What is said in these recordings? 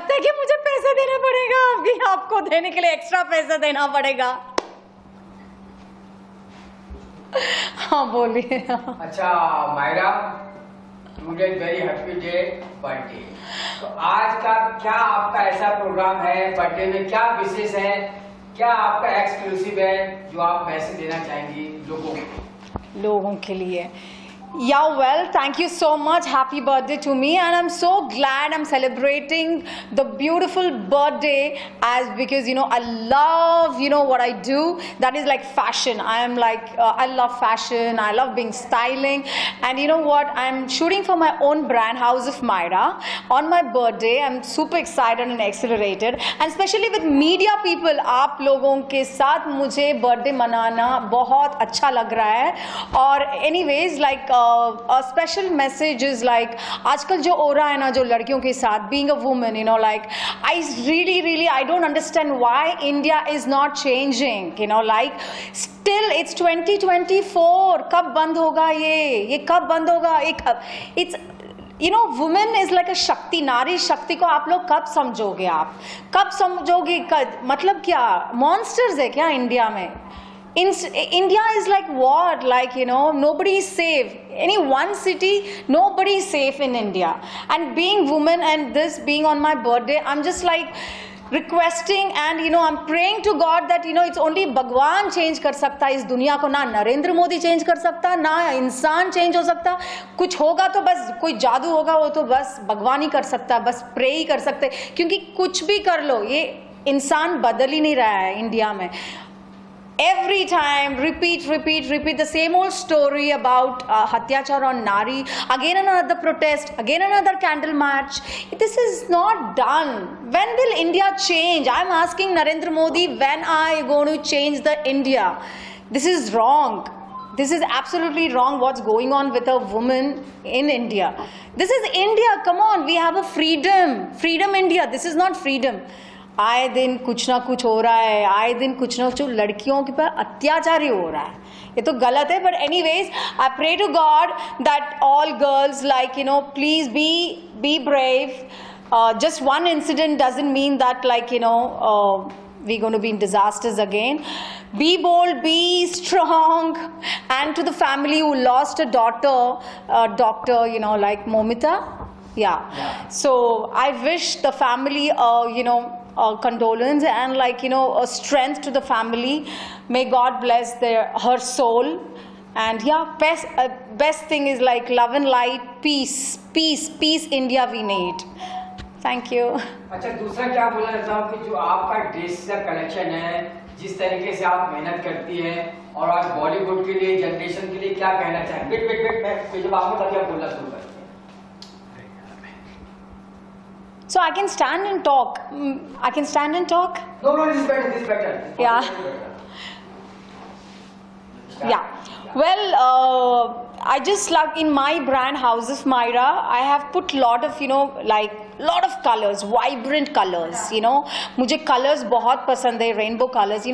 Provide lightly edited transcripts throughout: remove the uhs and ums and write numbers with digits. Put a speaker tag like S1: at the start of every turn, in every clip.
S1: लगता है कि मुझे पैसे देने पड़ेगा, अभी आपको देने के लिए एक्स्ट्रा पैसे देना पड़ेगा। हाँ बोलिए।
S2: अच्छा Myra, today very happy day, birthday. तो आज का क्या आपका ऐसा प्रोग्राम है, बर्थडे में क्या विशेष है, क्या आपका एक्सक्लूसिव है जो आप मैसेज देना चाहेंगी लोगों
S1: के लिए? Yeah, well, thank you so much. Happy birthday to me, and I'm so glad I'm celebrating the beautiful birthday because I love what I do. That is like fashion. I am like I love fashion. I love being styling, and you know what? I'm shooting for my own brand, House of Myra, on my birthday. I'm super excited and exhilarated, and especially with media people, आप लोगों के साथ मुझे birthday मनाना बहुत अच्छा लग रहा है। और anyways, like a special message is like आजकल जो हो रहा है ना, जो लड़कियों के साथ, being a woman, like I really I don't understand why India is not changing, like still it's 2024, कब बंद होगा ये कब बंद होगा? it's woman is like a शक्ति, नारी शक्ति को आप लोग कब समझोगे? आप कब समझोगे? मतलब क्या मॉन्स्टर्स है क्या इंडिया में? India is like what? Like, nobody is safe. Any one city, nobody is safe in India. And being woman and this being on my birthday, I'm just like requesting and I'm praying to God that it's only भगवान change कर सकता है इस दुनिया को, ना Narendra Modi change कर सकता, ना इंसान change हो सकता। कुछ होगा तो बस कोई जादू होगा, वो तो बस भगवान ही कर सकता, बस pray ही कर सकते, क्योंकि कुछ भी कर लो ये इंसान बदल ही नहीं रहा है इंडिया में। Every time, repeat the same old story about Hatyachar on Nari. Again another protest, again another candle march. This is not done. When will India change? I'm asking Narendra Modi, when are you going to change the India? This is wrong. This is absolutely wrong what's going on with a woman in India. This is India, come on, we have a freedom. Freedom India, this is not freedom. आए दिन कुछ ना कुछ हो रहा है, आए दिन कुछ ना कुछ लड़कियों के पर अत्याचार ही हो रहा है, ये तो गलत है। But anyways I pray to God that all girls like please be brave. Just one incident doesn't mean that like we're going to be in disasters again. Be bold, be strong. And to the family who lost a daughter, doctor, like Momita, yeah. So I wish the family condolence and a strength to the family. May God bless her soul. And yeah, best thing is like love and light, peace India we need. Thank you.
S2: अच्छा, दूसरा क्या बोलना चाहता हूँ कि जो आपका dress का कलेक्शन है, जिस तरीके से आप मेहनत करती हैं और आज बॉलीवुड के लिए, जनरेशन के लिए क्या कहना चाहेंगे? मैं जब आपको बताया बोलना शुरू कर।
S1: So I can stand and talk. I can stand and talk?
S2: No, this is better.
S1: Yeah. Yeah. Well, I just like in my brand House of Myra, I have put lot of lot of colors, vibrant colors. मुझे colors बहुत पसंद है, rainbow colors.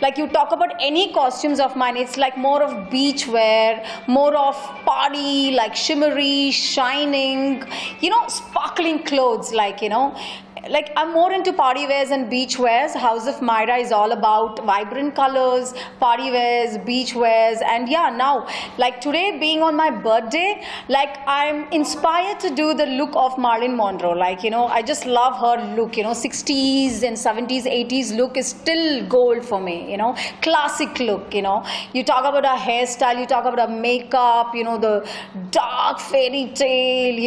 S1: Like you talk about any costumes of mine, it's like more of beach wear, more of party, like shimmery, shining, sparkling clothes, like I'm more into party wears and beach wears. House of Myra is all about vibrant colors, party wears, beach wears, and yeah, now like today being on my birthday, like I'm inspired to do the look of Marilyn Monroe. I just love her look. 60s and 70s, 80s look is still gold for me. Classic look. You talk about her hairstyle, you talk about her makeup. The dark fairy tale.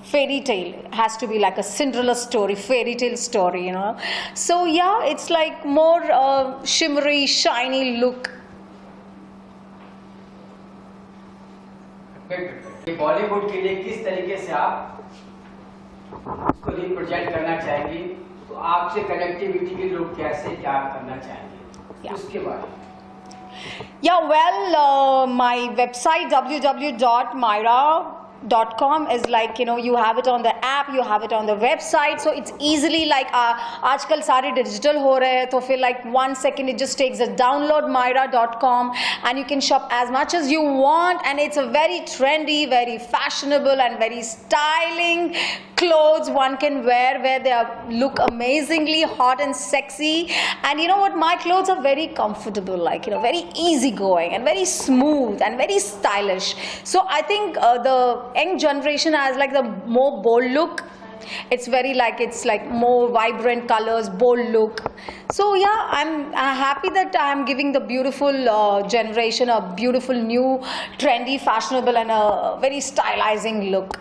S1: Fairy tale has to be like a Cinderella story, fairy tale story, So yeah, it's like more shimmery, shiny look.
S2: Bollywood के लिए किस तरीके से आप उसको represent करना चाहेंगी, तो आपसे कनेक्टिविटी के लोग कैसे क्या करना चाहेंगे, उसके बारे में?
S1: Yeah, well, my website www.myra myra.com is like, you know, you have it on the app, you have it on the website, so it's easily like आजकल सारे digital हो रहे हैं, तो फिर like 1 second it just takes a download myra.com and you can shop as much as you want, and it's a very trendy, very fashionable and very styling clothes one can wear where they look amazingly hot and sexy. And you know what, my clothes are very comfortable, like, you know, very easy going and very smooth and very stylish. So I think the young generation has like the more bold look. It's very like, it's like more vibrant colors, bold look. So yeah, I'm happy that I'm giving the beautiful generation a beautiful new trendy fashionable and a very stylizing look.